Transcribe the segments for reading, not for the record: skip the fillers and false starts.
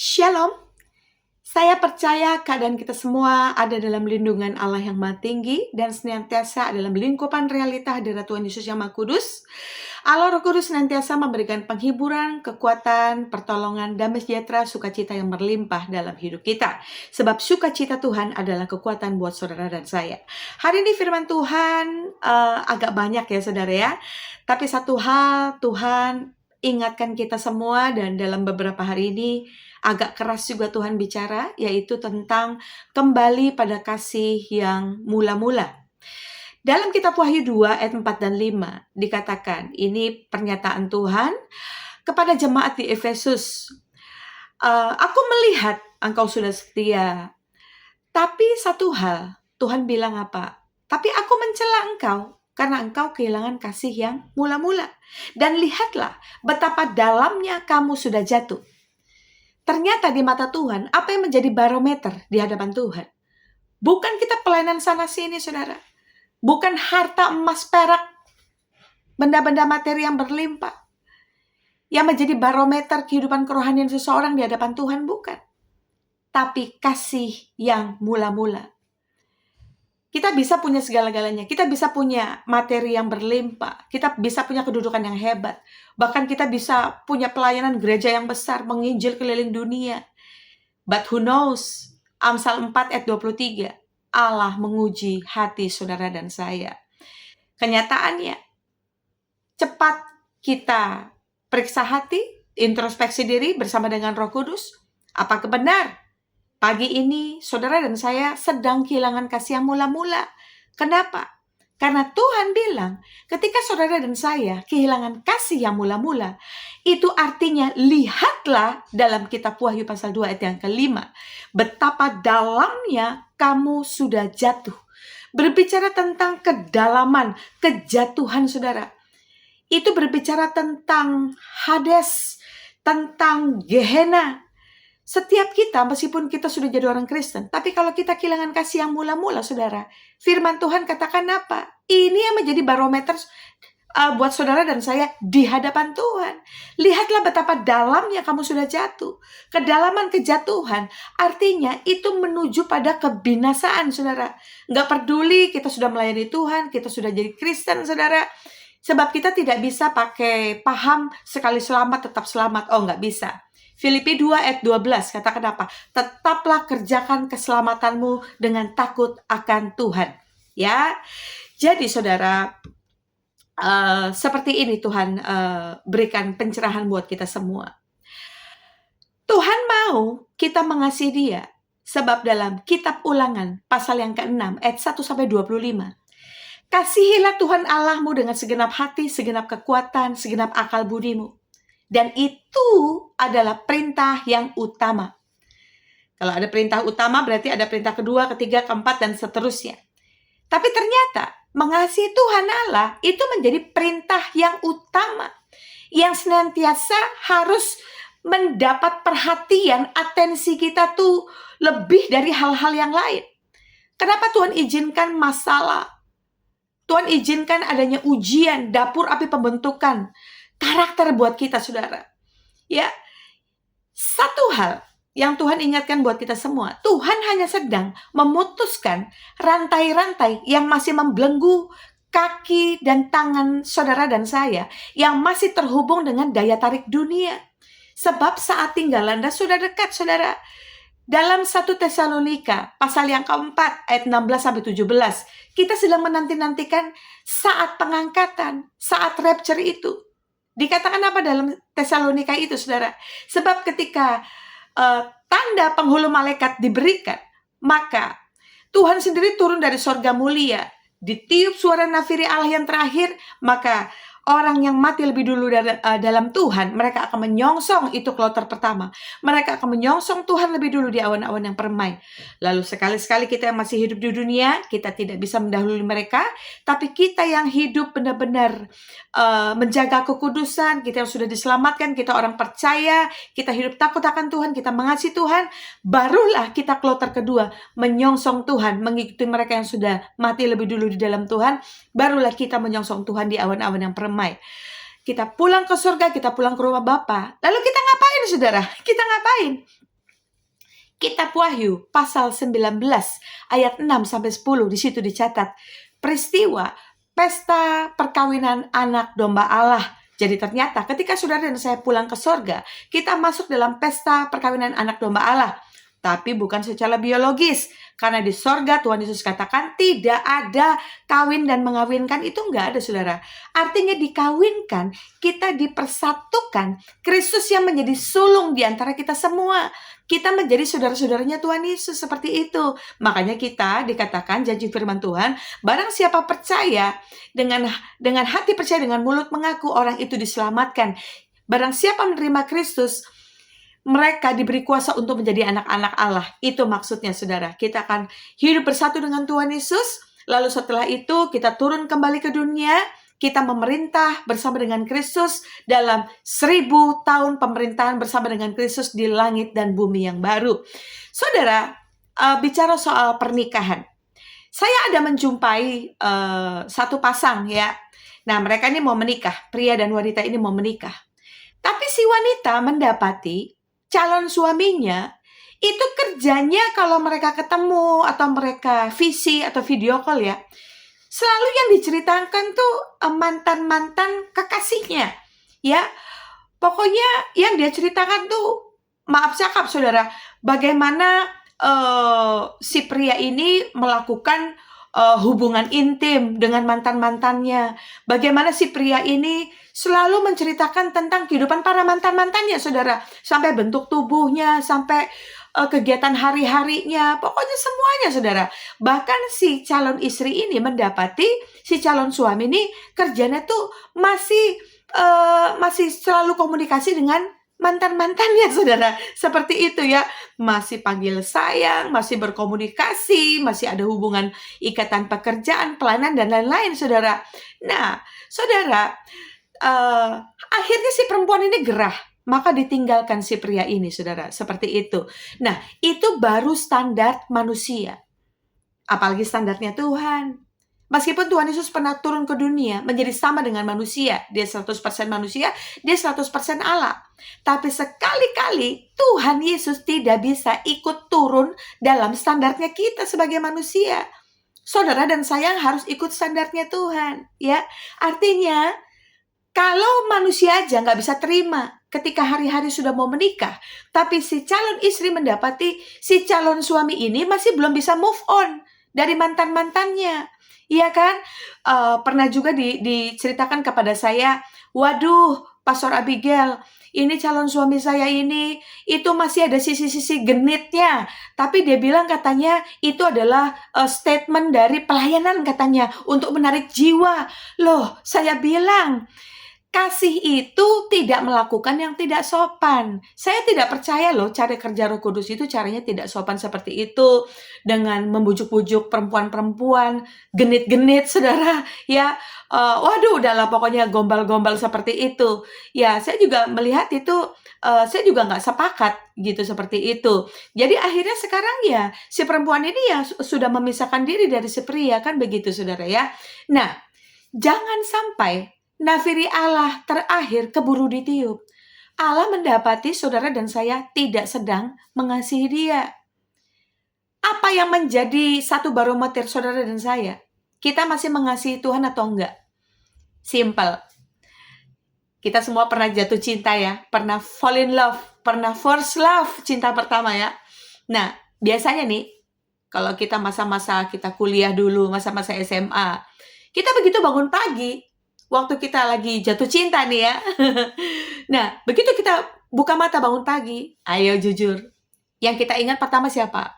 Shalom, saya percaya keadaan kita semua ada dalam lindungan Allah yang Maha Tinggi dan senantiasa dalam lingkupan realita hadirat Tuhan Yesus yang Maha Kudus. Allah Roh Kudus senantiasa memberikan penghiburan, kekuatan, pertolongan, damai sejahtera, sukacita yang berlimpah dalam hidup kita. Sebab sukacita Tuhan adalah kekuatan buat saudara dan saya. Hari ini firman Tuhan agak banyak ya saudara ya. Tapi satu hal Tuhan ingatkan kita semua, dan dalam beberapa hari ini agak keras juga Tuhan bicara, yaitu tentang kembali pada kasih yang mula-mula. Dalam kitab Wahyu 2 ayat 4 dan 5 dikatakan, ini pernyataan Tuhan kepada jemaat di Efesus. Aku melihat engkau sudah setia, tapi satu hal, Tuhan bilang apa? Tapi aku mencela engkau karena engkau kehilangan kasih yang mula-mula. Dan lihatlah betapa dalamnya kamu sudah jatuh. Ternyata di mata Tuhan, apa yang menjadi barometer di hadapan Tuhan? Bukan kita pelayanan sana-sini, saudara. Bukan harta emas perak, benda-benda materi yang berlimpah, yang menjadi barometer kehidupan kerohanian seseorang di hadapan Tuhan, bukan. Tapi kasih yang mula-mula. Kita bisa punya segala-galanya. Kita bisa punya materi yang berlimpah. Kita bisa punya kedudukan yang hebat. Bahkan kita bisa punya pelayanan gereja yang besar, menginjil keliling dunia. But who knows? Amsal 4 ayat 23. Allah menguji hati saudara dan saya. Kenyataannya, cepat kita periksa hati, introspeksi diri bersama dengan Roh Kudus. Apakah benar? Pagi ini, saudara dan saya sedang kehilangan kasih yang mula-mula. Kenapa? Karena Tuhan bilang, ketika saudara dan saya kehilangan kasih yang mula-mula, itu artinya lihatlah dalam kitab Wahyu pasal 2 ayat yang kelima, betapa dalamnya kamu sudah jatuh. Berbicara tentang kedalaman, kejatuhan saudara. Itu berbicara tentang Hades, tentang Gehenna. Setiap kita, meskipun kita sudah jadi orang Kristen, tapi kalau kita kehilangan kasih yang mula-mula, saudara, firman Tuhan katakan apa? Ini yang menjadi barometer buat saudara dan saya di hadapan Tuhan. Lihatlah betapa dalamnya kamu sudah jatuh. Kedalaman kejatuhan, artinya itu menuju pada kebinasaan, saudara. Nggak peduli kita sudah melayani Tuhan, kita sudah jadi Kristen, saudara. Sebab kita tidak bisa pakai paham sekali selamat tetap selamat. Oh, nggak bisa. Filipi 2 ayat 12 katakan apa? Tetaplah kerjakan keselamatanmu dengan takut akan Tuhan. Ya, jadi saudara, seperti ini Tuhan berikan pencerahan buat kita semua. Tuhan mau kita mengasihi Dia, sebab dalam kitab Ulangan pasal yang ke-6 ayat 1 sampai 25. Kasihilah Tuhan Allahmu dengan segenap hati, segenap kekuatan, segenap akal budimu. Dan itu adalah perintah yang utama. Kalau ada perintah utama, berarti ada perintah kedua, ketiga, keempat, dan seterusnya. Tapi ternyata mengasihi Tuhan Allah itu menjadi perintah yang utama, yang senantiasa harus mendapat perhatian, atensi kita tuh lebih dari hal-hal yang lain. Kenapa Tuhan izinkan masalah? Tuhan izinkan adanya ujian, dapur api pembentukan karakter buat kita, saudara. Ya, satu hal yang Tuhan ingatkan buat kita semua, Tuhan hanya sedang memutuskan rantai-rantai yang masih membelenggu kaki dan tangan saudara dan saya, yang masih terhubung dengan daya tarik dunia. Sebab saat tinggal Anda sudah dekat, saudara. Dalam 1 Tesalonika pasal yang keempat ayat 16-17, kita sedang menanti-nantikan saat pengangkatan, saat rapture itu. Dikatakan apa dalam Tesalonika itu, saudara? Sebab ketika tanda penghulu malaikat diberikan, maka Tuhan sendiri turun dari sorga mulia, ditiup suara nafiri Allah yang terakhir, maka orang yang mati lebih dulu dalam Tuhan, mereka akan menyongsong, itu kloter pertama. Mereka akan menyongsong Tuhan lebih dulu di awan-awan yang permai. Lalu sekali-sekali kita yang masih hidup di dunia, kita tidak bisa mendahului mereka, tapi kita yang hidup benar-benar menjaga kekudusan, kita yang sudah diselamatkan, kita orang percaya, kita hidup takut akan Tuhan, kita mengasihi Tuhan, barulah kita kloter kedua, menyongsong Tuhan, mengikuti mereka yang sudah mati lebih dulu di dalam Tuhan, barulah kita menyongsong Tuhan di awan-awan yang permai. Kita pulang ke surga, kita pulang ke rumah Bapa. Lalu kita ngapain, saudara? Kita ngapain? Kitab Wahyu pasal 19 ayat 6-10 di situ dicatat peristiwa pesta perkawinan anak domba Allah. Jadi ternyata ketika saudara dan saya pulang ke sorga, kita masuk dalam pesta perkawinan anak domba Allah. Tapi bukan secara biologis. Karena di sorga Tuhan Yesus katakan tidak ada kawin dan mengawinkan, itu enggak ada saudara. Artinya dikawinkan, kita dipersatukan. Kristus yang menjadi sulung di antara kita semua. Kita menjadi saudara-saudaranya Tuhan Yesus seperti itu. Makanya kita dikatakan janji firman Tuhan, barang siapa percaya dengan hati percaya, dengan mulut mengaku, orang itu diselamatkan. Barang siapa menerima Kristus, mereka diberi kuasa untuk menjadi anak-anak Allah. Itu maksudnya saudara. Kita akan hidup bersatu dengan Tuhan Yesus. Lalu setelah itu kita turun kembali ke dunia. Kita memerintah bersama dengan Kristus dalam 1000 tahun pemerintahan bersama dengan Kristus di langit dan bumi yang baru. Saudara, bicara soal pernikahan. Saya ada menjumpai satu pasang ya. Nah, mereka ini mau menikah. Pria dan wanita ini mau menikah. Tapi si wanita mendapati calon suaminya itu kerjanya kalau mereka ketemu atau mereka visi atau video call ya, selalu yang diceritakan tuh mantan-mantan kekasihnya ya. Pokoknya yang dia ceritakan tuh, maaf cakap saudara, bagaimana si pria ini melakukan hubungan intim dengan mantan-mantannya. Bagaimana si pria ini selalu menceritakan tentang kehidupan para mantan-mantannya, saudara. Sampai bentuk tubuhnya, sampai kegiatan hari-harinya, pokoknya semuanya, saudara. Bahkan si calon istri ini mendapati si calon suami ini kerjanya tuh masih selalu komunikasi dengan mantan-mantannya, saudara. Seperti itu ya. Masih panggil sayang, masih berkomunikasi, masih ada hubungan ikatan pekerjaan, pelayanan, dan lain-lain, saudara. Nah, saudara, akhirnya si perempuan ini gerah. Maka ditinggalkan si pria ini, saudara. Seperti itu. Nah, itu baru standar manusia. Apalagi standarnya Tuhan. Meskipun Tuhan Yesus pernah turun ke dunia menjadi sama dengan manusia, dia 100% manusia, dia 100% Allah. Tapi sekali-kali Tuhan Yesus tidak bisa ikut turun dalam standarnya kita sebagai manusia. Saudara dan saya harus ikut standarnya Tuhan, ya. Artinya, kalau manusia aja nggak bisa terima ketika hari-hari sudah mau menikah, tapi si calon istri mendapati si calon suami ini masih belum bisa move on dari mantan-mantannya. Iya kan? Pernah juga diceritakan kepada saya, waduh, Pastor Abigail, ini calon suami saya ini, itu masih ada sisi-sisi genitnya. Tapi dia bilang katanya itu adalah statement dari pelayanan katanya, untuk menarik jiwa. Loh, saya bilang, kasih itu tidak melakukan yang tidak sopan. Saya tidak percaya loh cara kerja Roh Kudus itu caranya tidak sopan seperti itu. Dengan membujuk-bujuk perempuan-perempuan, genit-genit, saudara. Ya, waduh, udahlah pokoknya gombal-gombal seperti itu. Ya, saya juga melihat itu, saya juga nggak sepakat gitu seperti itu. Jadi akhirnya sekarang ya, si perempuan ini ya sudah memisahkan diri dari si pria, kan begitu saudara ya. Nah, jangan sampai nafiri Allah terakhir keburu ditiup. Allah mendapati saudara dan saya tidak sedang mengasihi dia. Apa yang menjadi satu barometer saudara dan saya? Kita masih mengasihi Tuhan atau enggak? Simple. Kita semua pernah jatuh cinta ya. Pernah fall in love. Pernah first love, cinta pertama ya. Nah, biasanya nih, kalau kita masa-masa kita kuliah dulu, masa-masa SMA, kita begitu bangun pagi, waktu kita lagi jatuh cinta nih ya. Nah, begitu kita buka mata bangun pagi, ayo jujur, yang kita ingat pertama siapa?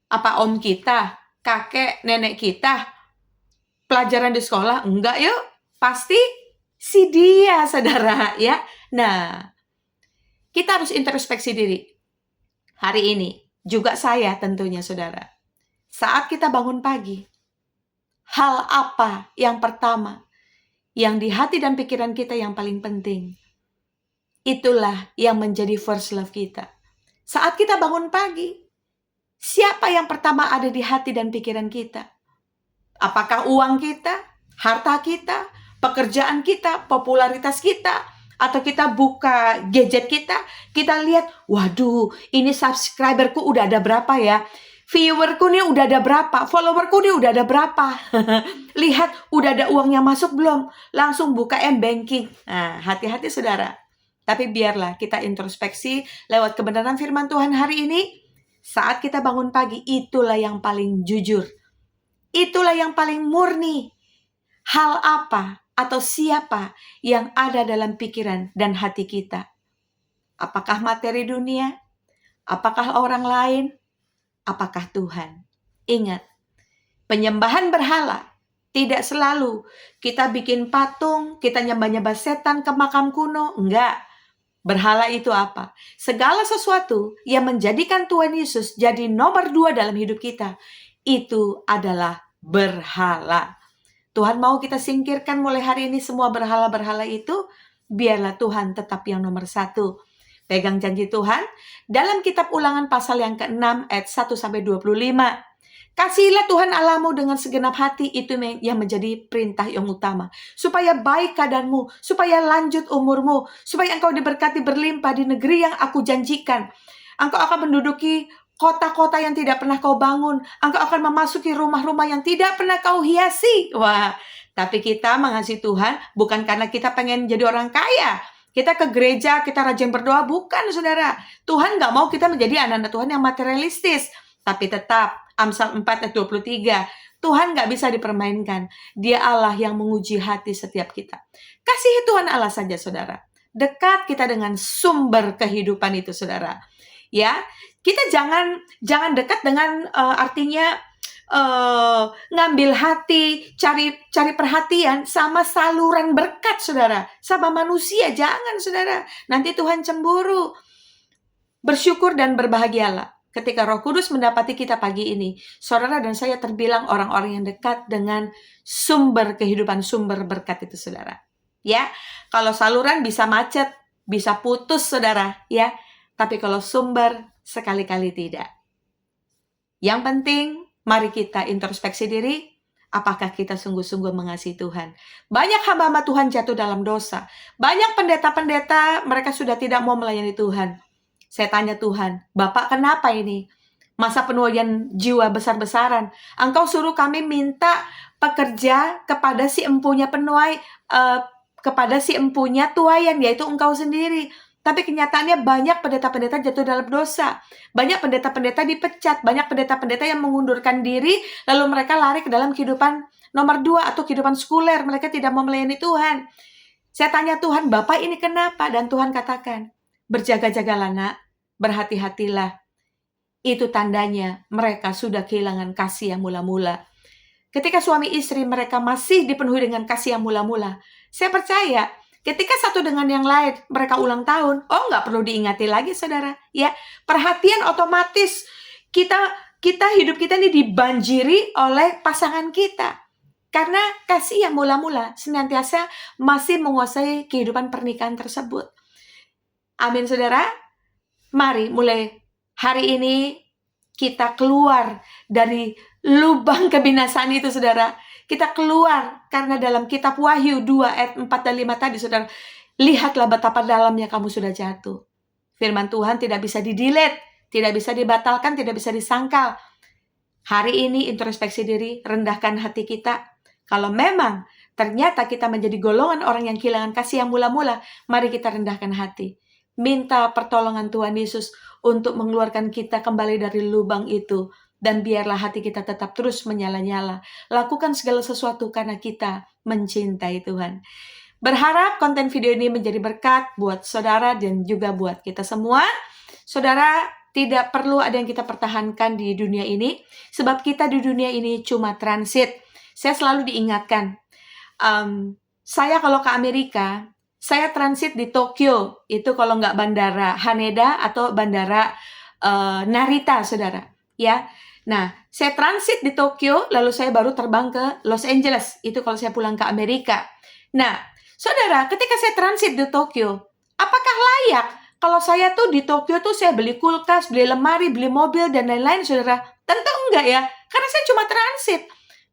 Apa om kita, kakek, nenek kita, pelajaran di sekolah? Enggak yuk, pasti si dia, saudara ya. Nah, kita harus introspeksi diri. Hari ini, juga saya tentunya saudara. Saat kita bangun pagi, hal apa yang pertama yang di hati dan pikiran kita yang paling penting? Itulah yang menjadi first love kita. Saat kita bangun pagi, siapa yang pertama ada di hati dan pikiran kita? Apakah uang kita, harta kita, pekerjaan kita, popularitas kita, atau kita buka gadget kita lihat, waduh, ini subscriberku udah ada berapa ya? Viewerku nih udah ada berapa? Followerku nih udah ada berapa? Lihat, udah ada uang yang masuk belum? Langsung buka M-Banking. Nah, hati-hati saudara. Tapi biarlah kita introspeksi lewat kebenaran firman Tuhan hari ini. Saat kita bangun pagi, itulah yang paling jujur. Itulah yang paling murni. Hal apa atau siapa yang ada dalam pikiran dan hati kita? Apakah materi dunia? Apakah orang lain? Apakah Tuhan? Ingat, penyembahan berhala tidak selalu kita bikin patung, kita nyembah-nyembah setan ke makam kuno. Enggak. Berhala itu apa? Segala sesuatu yang menjadikan Tuhan Yesus jadi nomor 2 dalam hidup kita, itu adalah berhala. Tuhan mau kita singkirkan mulai hari ini semua berhala-berhala itu. Biarlah Tuhan tetap yang nomor 1. Pegang janji Tuhan dalam kitab Ulangan pasal yang ke-6 ayat 1-25. Kasihilah Tuhan Allahmu dengan segenap hati, itu yang menjadi perintah yang utama. Supaya baik keadaanmu, supaya lanjut umurmu, supaya engkau diberkati berlimpah di negeri yang aku janjikan. Engkau akan menduduki kota-kota yang tidak pernah kau bangun. Engkau akan memasuki rumah-rumah yang tidak pernah kau hiasi. Wah, tapi kita mengasihi Tuhan bukan karena kita pengen jadi orang kaya. Kita ke gereja, kita rajin berdoa. Bukan, saudara. Tuhan gak mau kita menjadi anak-anak Tuhan yang materialistis. Tapi tetap, Amsal 4 ayat 23. Tuhan gak bisa dipermainkan. Dia Allah yang menguji hati setiap kita. Kasihi Tuhan Allah saja, saudara. Dekat kita dengan sumber kehidupan itu, saudara. Ya, kita jangan dekat dengan artinya ngambil hati, cari perhatian sama saluran berkat, saudara, sama manusia. Jangan, saudara, nanti Tuhan cemburu. Bersyukur dan berbahagialah ketika Roh Kudus mendapati kita pagi ini. Saudara dan saya terbilang orang-orang yang dekat dengan sumber kehidupan, sumber berkat itu, saudara. Ya, kalau saluran bisa macet, bisa putus, saudara, ya. Tapi kalau sumber, sekali-kali tidak. Yang penting, mari kita introspeksi diri. Apakah kita sungguh-sungguh mengasihi Tuhan? Banyak hamba-hamba Tuhan jatuh dalam dosa. Banyak pendeta-pendeta, mereka sudah tidak mau melayani Tuhan. Saya tanya Tuhan, Bapak kenapa ini? Masa penuaian jiwa besar-besaran. Engkau suruh kami minta pekerja kepada si empunya penuai, kepada si empunya tuaian, yaitu engkau sendiri. Tapi kenyataannya banyak pendeta-pendeta jatuh dalam dosa. Banyak pendeta-pendeta dipecat. Banyak pendeta-pendeta yang mengundurkan diri. Lalu mereka lari ke dalam kehidupan nomor 2 atau kehidupan sekuler. Mereka tidak mau melayani Tuhan. Saya tanya Tuhan, Bapak ini kenapa? Dan Tuhan katakan, berjaga-jagalah nak, berhati-hatilah. Itu tandanya mereka sudah kehilangan kasih yang mula-mula. Ketika suami istri mereka masih dipenuhi dengan kasih yang mula-mula, saya percaya ketika satu dengan yang lain mereka ulang tahun, nggak perlu diingati lagi, saudara. Ya, perhatian otomatis kita hidup kita ini dibanjiri oleh pasangan kita. Karena kasih yang mula-mula senantiasa masih menguasai kehidupan pernikahan tersebut. Amin, saudara. Mari mulai hari ini kita keluar dari lubang kebinasaan itu, saudara. Kita keluar karena dalam kitab Wahyu 2 ayat 4 dan 5 tadi, saudara, lihatlah betapa dalamnya kamu sudah jatuh. Firman Tuhan tidak bisa di-delete, tidak bisa dibatalkan, tidak bisa disangkal. Hari ini introspeksi diri, rendahkan hati kita. Kalau memang ternyata kita menjadi golongan orang yang kehilangan kasih yang mula-mula, mari kita rendahkan hati. Minta pertolongan Tuhan Yesus untuk mengeluarkan kita kembali dari lubang itu. Dan biarlah hati kita tetap terus menyala-nyala. Lakukan segala sesuatu karena kita mencintai Tuhan. Berharap konten video ini menjadi berkat buat saudara dan juga buat kita semua. Saudara, tidak perlu ada yang kita pertahankan di dunia ini. Sebab kita di dunia ini cuma transit. Saya selalu diingatkan. Saya kalau ke Amerika, saya transit di Tokyo. Itu kalau nggak bandara Haneda atau bandara Narita, saudara. Ya. Nah, saya transit di Tokyo, lalu saya baru terbang ke Los Angeles. Itu kalau saya pulang ke Amerika. Nah, saudara, ketika saya transit di Tokyo, apakah layak kalau saya tuh di Tokyo tuh saya beli kulkas, beli lemari, beli mobil, dan lain-lain, saudara? Tentu enggak ya, karena saya cuma transit.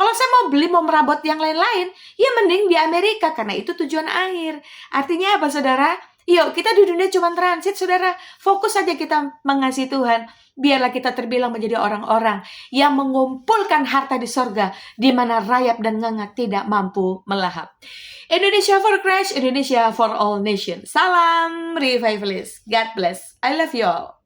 Kalau saya mau beli, mau merabot yang lain-lain, ya mending di Amerika, karena itu tujuan akhir. Artinya apa, saudara? Yuk, kita di dunia cuma transit, saudara. Fokus saja kita mengasihi Tuhan. Biarlah kita terbilang menjadi orang-orang yang mengumpulkan harta di sorga, di mana rayap dan ngengak tidak mampu melahap. Indonesia for Christ, Indonesia for all nations. Salam Revivalist. God bless. I love you all.